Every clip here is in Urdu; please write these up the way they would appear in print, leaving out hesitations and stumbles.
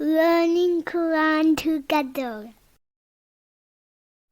learning Quran together.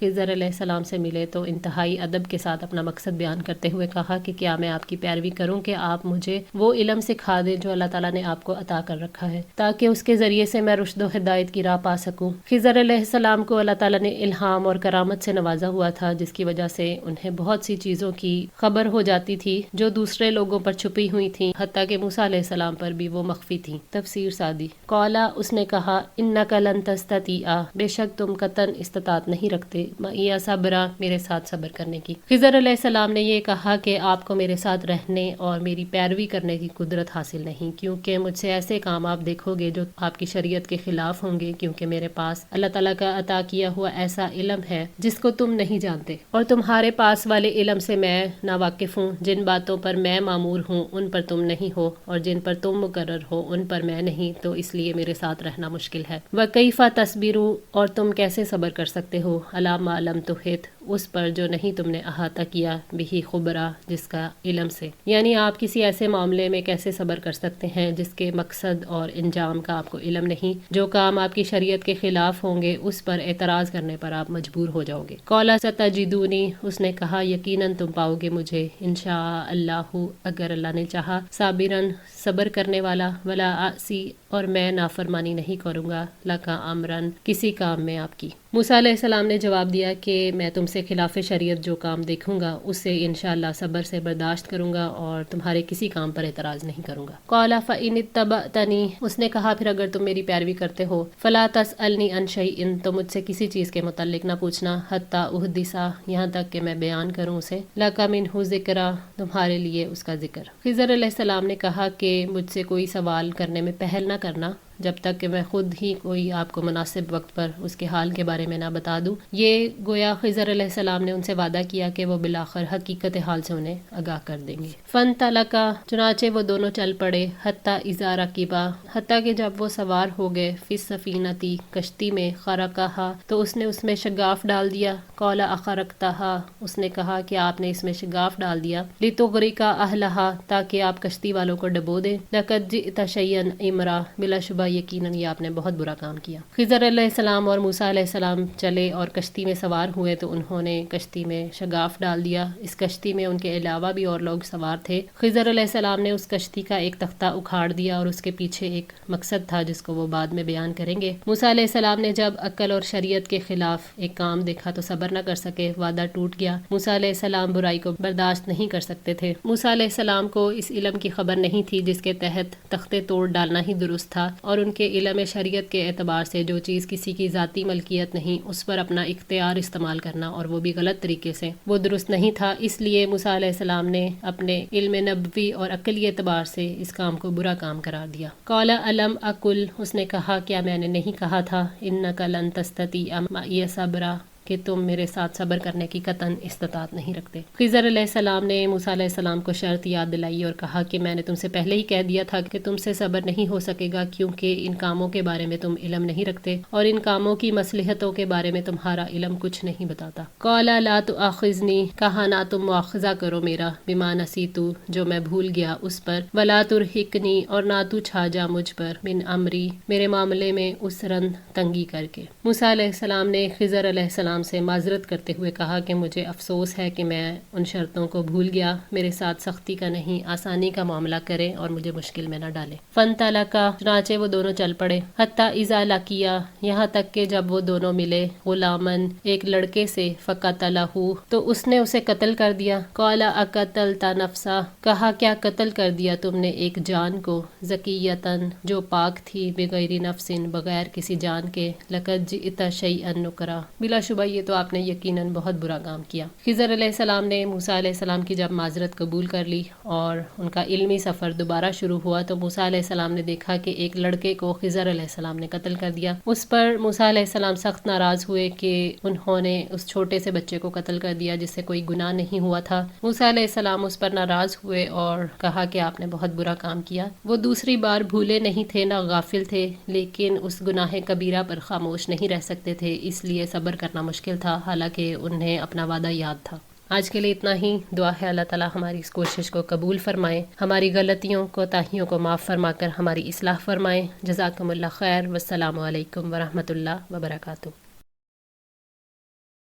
خضر علیہ السلام سے ملے تو انتہائی ادب کے ساتھ اپنا مقصد بیان کرتے ہوئے کہا کہ کیا میں آپ کی پیروی کروں کہ آپ مجھے وہ علم سکھا دیں جو اللہ تعالیٰ نے آپ کو عطا کر رکھا ہے تاکہ اس کے ذریعے سے میں رشد و ہدایت کی راہ پا سکوں۔ خضر علیہ السلام کو اللہ تعالیٰ نے الہام اور کرامت سے نوازا ہوا تھا جس کی وجہ سے انہیں بہت سی چیزوں کی خبر ہو جاتی تھی جو دوسرے لوگوں پر چھپی ہوئی تھیں، حتیٰ کہ موسیٰ علیہ السلام پر بھی وہ مخفی تھیں۔ تفسیر سعدی۔ قالا، اس نے کہا، انک لن تستطیع، بے شک تم قطعاً استطاعت نہیں رکھتے، معی صبرا، میرے ساتھ صبر کرنے کی۔ خضر علیہ السلام نے یہ کہا کہ آپ کو میرے ساتھ رہنے اور میری پیروی کرنے کی قدرت حاصل نہیں، کیونکہ مجھ سے ایسے کام آپ دیکھو گے جو آپ کی شریعت کے خلاف ہوں گے، کیونکہ میرے پاس اللہ تعالیٰ کا عطا کیا ہوا ایسا علم ہے جس کو تم نہیں جانتے، اور تمہارے پاس والے علم سے میں ناواقف ہوں۔ جن باتوں پر میں مامور ہوں ان پر تم نہیں ہو، اور جن پر تم مقرر ہو ان پر میں نہیں، تو اس لیے میرے ساتھ رہنا مشکل ہے۔ وَكَيْفَ تَصْبِرُ، اور تم کیسے صبر کر سکتے ہو، عَلَىٰ مَا لَمْ تُحِطْ، اس پر جو نہیں تم نے احاطہ کیا، بِهِ خُبْرًا، جس کا علم سے، یعنی آپ کسی ایسے معاملے میں کیسے صبر کر سکتے ہیں جس کے مقصد اور انجام کا آپ کو علم نہیں، جو کام آپ کی شریعت کے خلاف ہوں گے اس پر اعتراض کرنے پر آپ مجبور ہو جاؤ گے۔ قَالَ سَتَجِدُونِی، اس نے کہا یقیناً تم پاؤ گے مجھے، انشاء اللہ، اگر اللہ نے چاہا، صابراً، صبر کرنے والا، ولا اعصی، اور میں نافرمانی نہیں کروں گا، لَکَ امراً، کسی کام میں آپ کی۔ موسیٰ علیہ السلام نے جواب دیا کہ میں تم سے خلاف شریعت جو کام دیکھوں گا اسے انشاءاللہ صبر سے برداشت کروں گا اور تمہارے کسی کام پر اعتراض نہیں کروں گا۔ قَالَ فَإِنِ اتَّبَعْتَنِی، اس نے کہا پھر اگر تم میری پیروی کرتے ہو، فَلَا تَسْأَلْنِی عَنْ شَيْءٍ، تو مجھ سے کسی چیز کے متعلق نہ پوچھنا، حَتَّىٰ أُحْدِثَ، یہاں تک کہ میں بیان کروں اسے، لَکَ مِنْہُ ذِکْرًا، تمہارے لیے اس کا ذکر۔ خضر علیہ السلام نے کہا کہ مجھ سے کوئی سوال کرنے میں پہل نہ کرنا جب تک کہ میں خود ہی کوئی آپ کو مناسب وقت پر اس کے حال کے بارے میں نہ بتا دوں۔ یہ گویا خضر علیہ السلام نے ان سے وعدہ کیا کہ وہ بالآخر حقیقت حال سے انہیں آگاہ کر دیں گے۔ فَانْطَلَقَا، چنانچہ وہ دونوں چل پڑے، حَتَّىٰ إِذَا رَكِبَا، حتیٰ کہ جب وہ سوار ہو گئے، فِي السَّفِینَةِ، کشتی میں، خَرَقَهَا، تو اس نے اس میں شگاف ڈال دیا، قَالَ أَخَرَقْتَهَا، اس نے کہا کہ آپ نے اس میں شگاف ڈال دیا، لِتُغْرِقَ أَهْلَهَا، تاکہ آپ کشتی والوں کو ڈبو دیں، لَقَدْ جِئْتَ شَيْئًا إِمْرًا، بلا شبہ یقیناً یہ آپ نے بہت برا کام کیا۔ خضر علیہ السلام اور موسیٰ علیہ السلام چلے اور کشتی میں سوار ہوئے تو انہوں نے کشتی میں شگاف ڈال دیا۔ اس کشتی میں ان کے علاوہ بھی اور لوگ سوار تھے۔ خضر علیہ السلام نے اس کشتی کا ایک تختہ اکھاڑ دیا اور اس کے پیچھے ایک مقصد تھا جس کو وہ بعد میں بیان کریں گے۔ موسیٰ علیہ السلام نے جب عقل اور شریعت کے خلاف ایک کام دیکھا تو صبر نہ کر سکے، وعدہ ٹوٹ گیا۔ موسیٰ علیہ السلام برائی کو برداشت نہیں کر سکتے تھے۔ موسیٰ علیہ السلام کو اس علم کی خبر نہیں تھی جس کے تحت تختے توڑ ڈالنا ہی درست تھا، اور ان کے علم شریعت کے اعتبار سے جو چیز کسی کی ذاتی ملکیت نہیں اس پر اپنا اختیار استعمال کرنا، اور وہ بھی غلط طریقے سے، وہ درست نہیں تھا۔ اس لیے موسیٰ علیہ السلام نے اپنے علم نبوی اور عقلی اعتبار سے اس کام کو برا کام قرار دیا۔ قَالَ أَلَمْ أَقُلْ، اس نے کہا کیا میں نے نہیں کہا تھا، إِنَّكَ لَن تَسْتَطِيعَ مَعِيَ صَبْرًا، کہ تم میرے ساتھ صبر کرنے کی قطعاً استطاعت نہیں رکھتے۔ خضر علیہ السلام نے موسیٰ علیہ السلام کو شرط یاد دلائی اور کہا کہ میں نے تم سے پہلے ہی کہہ دیا تھا کہ تم سے صبر نہیں ہو سکے گا، کیونکہ ان کاموں کے بارے میں تم علم نہیں رکھتے اور ان کاموں کی مصلحتوں کے بارے میں تمہارا علم کچھ نہیں بتاتا۔ قَالَ لَا تُؤَاخِذْنِی، کہا نہ تم مواخذہ کرو میرا، بِمَا نَسِیتُ، جو میں بھول گیا اس پر، وَلَا تُرْہِقْنِی، اور نہ تو چھا جا مجھ پر، مِنْ أَمْرِی، میرے معاملے میں، عُسْرًا، تنگی کر کے۔ موسیٰ علیہ السلام نے خضر علیہ السلام سے معذرت کرتے ہوئے کہا کہ مجھے افسوس ہے کہ میں ان شرطوں کو بھول گیا، میرے ساتھ سختی کا نہیں، آسانی کا معاملہ کریں اور مجھے مشکل میں نہ ڈالیں۔ فَانْطَلَقَا، چنانچہ وہ دونوں چل پڑے، حَتَّىٰ إِذَا لَقِیَا، یہاں تک کہ جب وہ دونوں ملے، غُلَامًا، ایک لڑکے سے، فَقَتَلَهُ، تو اس نے اسے قتل کر دیا۔ قَالَ أَقَتَلْتَ نَفْسًا، کہا کیا قتل کر دیا تم نے ایک جان کو، زَکِیَّةً، جو پاک تھی، بِغَیْرِ نَفْسٍ، بغیر کسی جان کے، لَقَدْ جِئْتَ شَیْئًا نُکْرًا، بلا شبہ یہ تو آپ نے یقیناً بہت برا کام کیا۔ خضر علیہ السلام نے موسیٰ علیہ السلام کی جب معذرت قبول کر لی اور ان کا علمی سفر دوبارہ شروع ہوا تو موسیٰ علیہ السلام نے دیکھا کہ ایک لڑکے کو خضر علیہ السلام نے قتل کر دیا۔ اس پر موسیٰ علیہ السلام سخت ناراض ہوئے کہ انہوں نے اس چھوٹے سے بچے کو قتل کر دیا جس سے کوئی گناہ نہیں ہوا تھا۔ موسیٰ علیہ السلام اس پر ناراض ہوئے اور کہا کہ آپ نے بہت برا کام کیا۔ وہ دوسری بار بھولے نہیں تھے نہ غافل تھے، لیکن اس گناہ کبیرہ پر خاموش نہیں رہ سکتے تھے، اس لیے صبر کرنا مشکل تھا، حالانکہ انہیں اپنا وعدہ یاد تھا۔ آج کے لیے اتنا ہی، دعا ہے اللہ تعالیٰ ہماری اس کوشش کو قبول فرمائیں، ہماری غلطیوں کوتاہیوں کو معاف فرما کر ہماری اصلاح فرمائیں۔ جزاکم اللہ خیر، والسلام علیکم ورحمۃ اللہ وبرکاتہ۔